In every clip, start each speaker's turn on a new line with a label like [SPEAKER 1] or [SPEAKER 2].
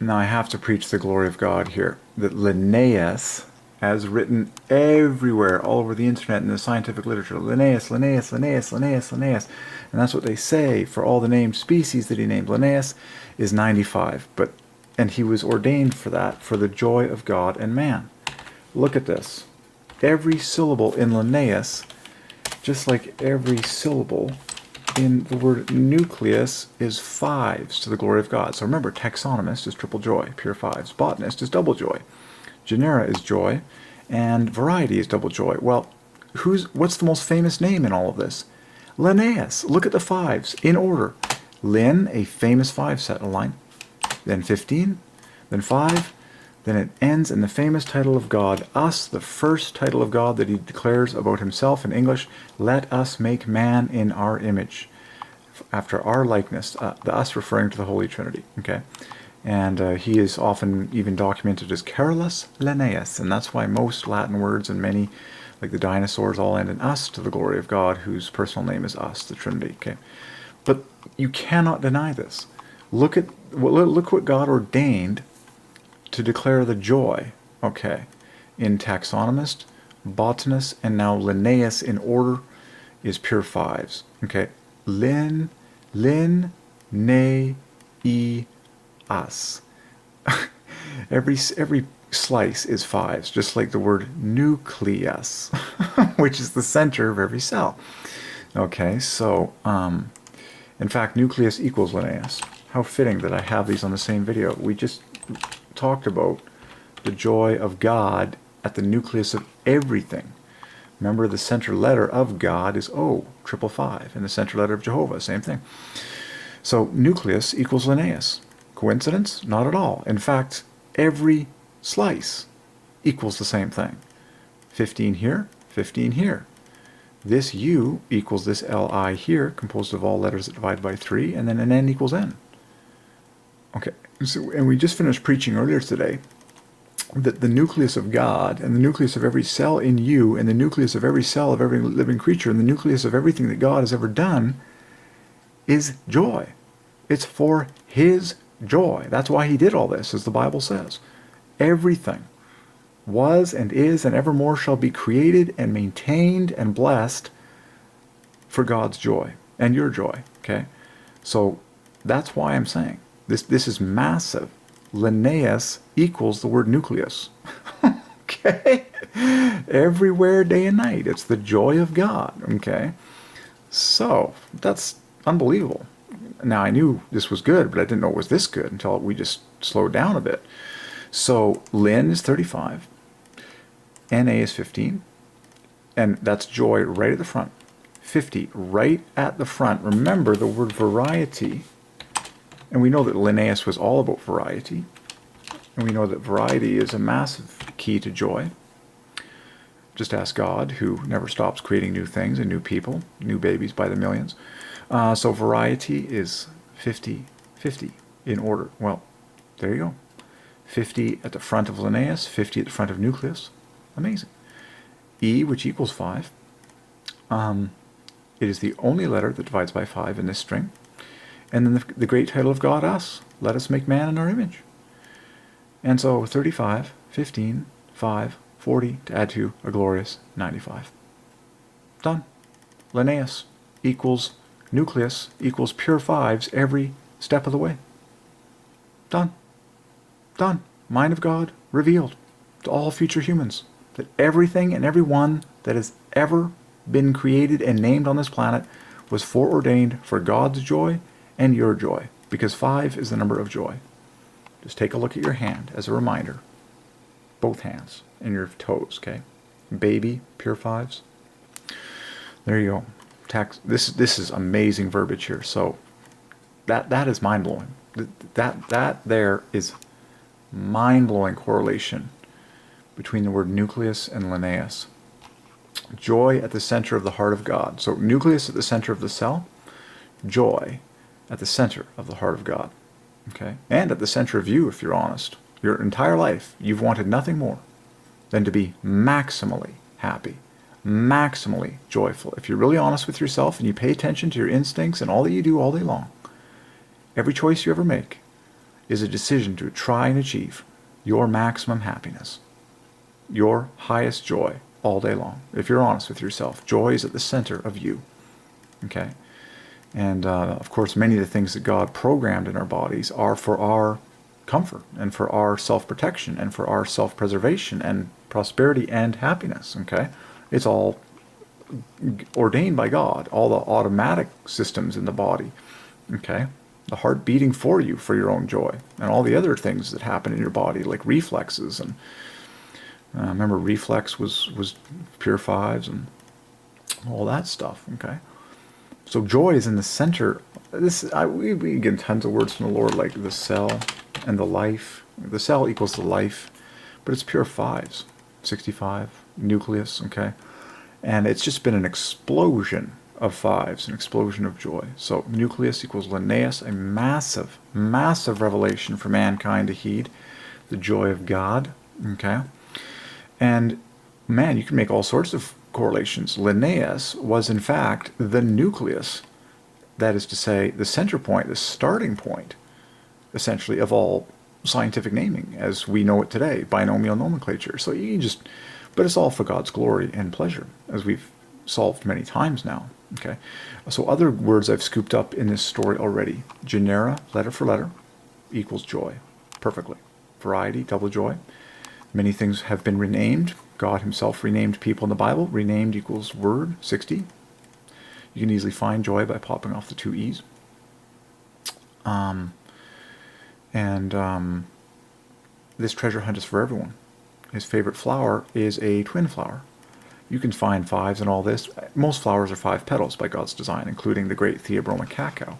[SPEAKER 1] Now I have to preach the glory of God here. That Linnaeus, as written everywhere, all over the internet in the scientific literature, Linnaeus, Linnaeus, Linnaeus, Linnaeus, Linnaeus, and that's what they say for all the named species that he named. Linnaeus is 95, and he was ordained for that, for the joy of God and man. Look at this. Every syllable in Linnaeus, just like every syllable in the word nucleus, is fives to the glory of God. So remember, taxonomist is triple joy, pure fives. Botanist is double joy. Genera is joy, and variety is double joy. Well, what's the most famous name in all of this? Linnaeus. Look at the fives in order. Lin, a famous five set line, then 15, then 5, then it ends in the famous title of God, us, the first title of God that he declares about himself in English, let us make man in our image, after our likeness, the us referring to the Holy Trinity, okay? And he is often even documented as Carolus Linnaeus, and that's why most Latin words and many, like the dinosaurs, all end in us to the glory of God, whose personal name is us, the Trinity, okay? But you cannot deny this. Look what God ordained to declare the joy, okay, in taxonomist, botanist, and now Linnaeus in order is pure fives, okay? Ne, e, us. every slice is fives, just like the word nucleus, which is the center of every cell. Okay, so, in fact, nucleus equals Linnaeus. How fitting that I have these on the same video. We just talked about the joy of God at the nucleus of everything. Remember, the center letter of God is O, 555, and the center letter of Jehovah, same thing. So nucleus equals Linnaeus. Coincidence? Not at all. In fact, every slice equals the same thing. 15 here, 15 here. This U equals this Li here, composed of all letters that divide by 3, and then an N equals N. Okay, so, and we just finished preaching earlier today that the nucleus of God and the nucleus of every cell in you and the nucleus of every cell of every living creature and the nucleus of everything that God has ever done is joy. It's for His joy. That's why He did all this, as the Bible says. Everything was and is and evermore shall be created and maintained and blessed for God's joy and your joy, okay? So that's why I'm saying this is massive. Linnaeus equals the word nucleus. Okay? Everywhere, day and night. It's the joy of God. Okay? So, that's unbelievable. Now, I knew this was good, but I didn't know it was this good until we just slowed down a bit. So, Lin is 35. Na is 15. And that's joy right at the front. 50 right at the front. Remember the word variety. And we know that Linnaeus was all about variety. And we know that variety is a massive key to joy. Just ask God, who never stops creating new things and new people, new babies by the millions. So variety is 50-50 in order. Well, there you go. 50 at the front of Linnaeus, 50 at the front of nucleus. Amazing. E, which equals 5. It is the only letter that divides by 5 in this string. And then the great title of God, us. Let us make man in our image. And so 35, 15, 5, 40 to add to a glorious 95. Done. Linnaeus equals nucleus equals pure fives every step of the way. Done. Done. Mind of God revealed to all future humans. That everything and everyone that has ever been created and named on this planet was foreordained for God's joy and your joy, because 5 is the number of joy. Just take a look at your hand as a reminder. Both hands and your toes, okay? Baby, pure fives. There you go. This is amazing verbiage here. So that is mind-blowing. That there is mind-blowing correlation between the word nucleus and Linnaeus. Joy at the center of the heart of God. So nucleus at the center of the cell, joy at the center of the heart of God. Okay? And at the center of you, if you're honest. Your entire life, you've wanted nothing more than to be maximally happy, maximally joyful. If you're really honest with yourself and you pay attention to your instincts and all that you do all day long, every choice you ever make is a decision to try and achieve your maximum happiness, your highest joy all day long. If you're honest with yourself, joy is at the center of you. Okay? And of course, many of the things that God programmed in our bodies are for our comfort and for our self-protection and for our self-preservation and prosperity and happiness. Okay? It's all ordained by God, all the automatic systems in the body. Okay? The heart beating for you for your own joy, and all the other things that happen in your body, like reflexes. And remember, reflex was pure fives and all that stuff. Okay? So joy is in the center. We get tons of words from the Lord, like the cell and the life. The cell equals the life, but it's pure fives. 65, nucleus, okay? And it's just been an explosion of fives, an explosion of joy. So nucleus equals Linnaeus, a massive, massive revelation for mankind to heed. The joy of God, okay? And man, you can make all sorts of correlations. Linnaeus was in fact the nucleus, that is to say, the center point, the starting point, essentially, of all scientific naming as we know it today, binomial nomenclature. So you just, but it's all for God's glory and pleasure, as we've solved many times now. Okay, so other words I've scooped up in this story already. Genera, letter for letter, equals joy, perfectly. Variety, double joy. Many things have been renamed. God himself renamed people in the Bible. Renamed equals word, 60. You can easily find joy by popping off the two E's. This treasure hunt is for everyone. His favorite flower is a twin flower. You can find fives and all this. Most flowers are 5 petals by God's design, including the great theobroma cacao,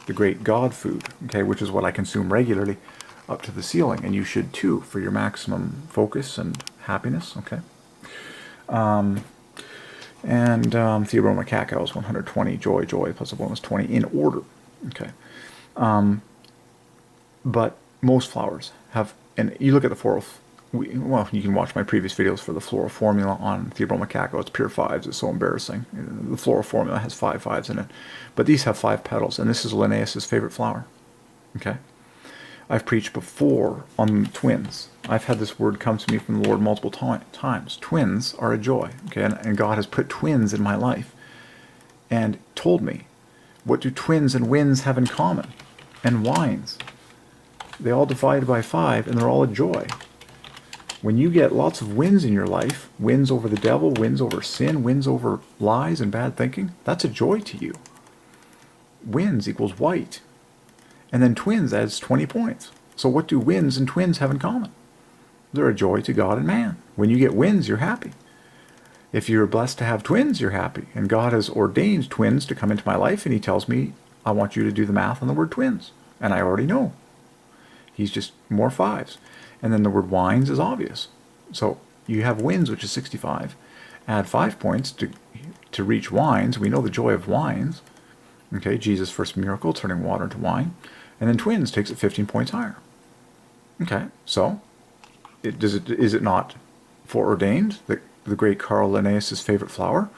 [SPEAKER 1] the great God food, okay, which is what I consume regularly up to the ceiling, and you should too, for your maximum focus and happiness, okay? Theobroma cacao is 120, joy, plus a bonus 20 in order, okay? But most flowers have, and you look at the floral, well, you can watch my previous videos for the floral formula on theobroma cacao. It's pure fives. It's so embarrassing. The floral formula has 5 fives in it. But these have 5 petals, and this is Linnaeus' favorite flower. Okay? I've preached before on twins. I've had this word come to me from the Lord multiple times. Twins are a joy. Okay? And God has put twins in my life and told me, what do twins and winds have in common? And wines. They all divide by 5, and they're all a joy. When you get lots of wins in your life, wins over the devil, wins over sin, wins over lies and bad thinking, that's a joy to you. Wins equals white. And then twins adds 20 points. So what do wins and twins have in common? They're a joy to God and man. When you get wins, you're happy. If you're blessed to have twins, you're happy. And God has ordained twins to come into my life, and he tells me, I want you to do the math on the word twins. And I already know. He's just more fives. And then the word wines is obvious. So you have wins, which is 65. Add 5 points to reach wines. We know the joy of wines. Okay, Jesus' first miracle, turning water into wine. And then twins takes it 15 points higher. Okay, so is it not foreordained that the great Carl Linnaeus' favorite flower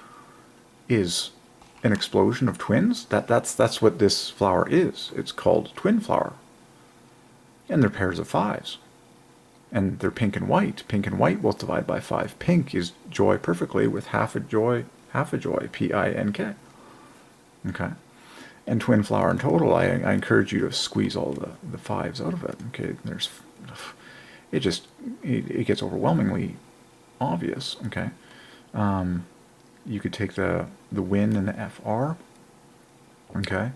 [SPEAKER 1] is an explosion of twins? That's what this flower is. It's called twin flower. And they're pairs of 5s. And they're pink and white. Pink and white both divide by 5. Pink is joy perfectly with half a joy, P-I-N-K. Okay? And twin flower in total, I encourage you to squeeze all the 5s out of it. Okay? It gets overwhelmingly obvious. Okay? You could take the win and the FR. Okay?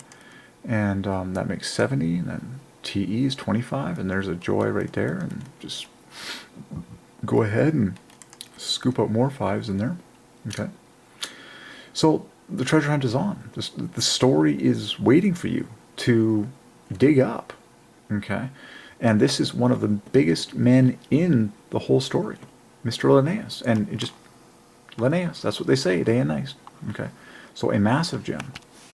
[SPEAKER 1] And that makes 70, and then TE is 25, and there's a joy right there, and just go ahead and scoop up more 5s in there. Okay, so the treasure hunt is on. The story is waiting for you to dig up. Okay, and this is one of the biggest men in the whole story, Mr. Linnaeus, and Linnaeus, that's what they say day and night. Okay, so a massive gem.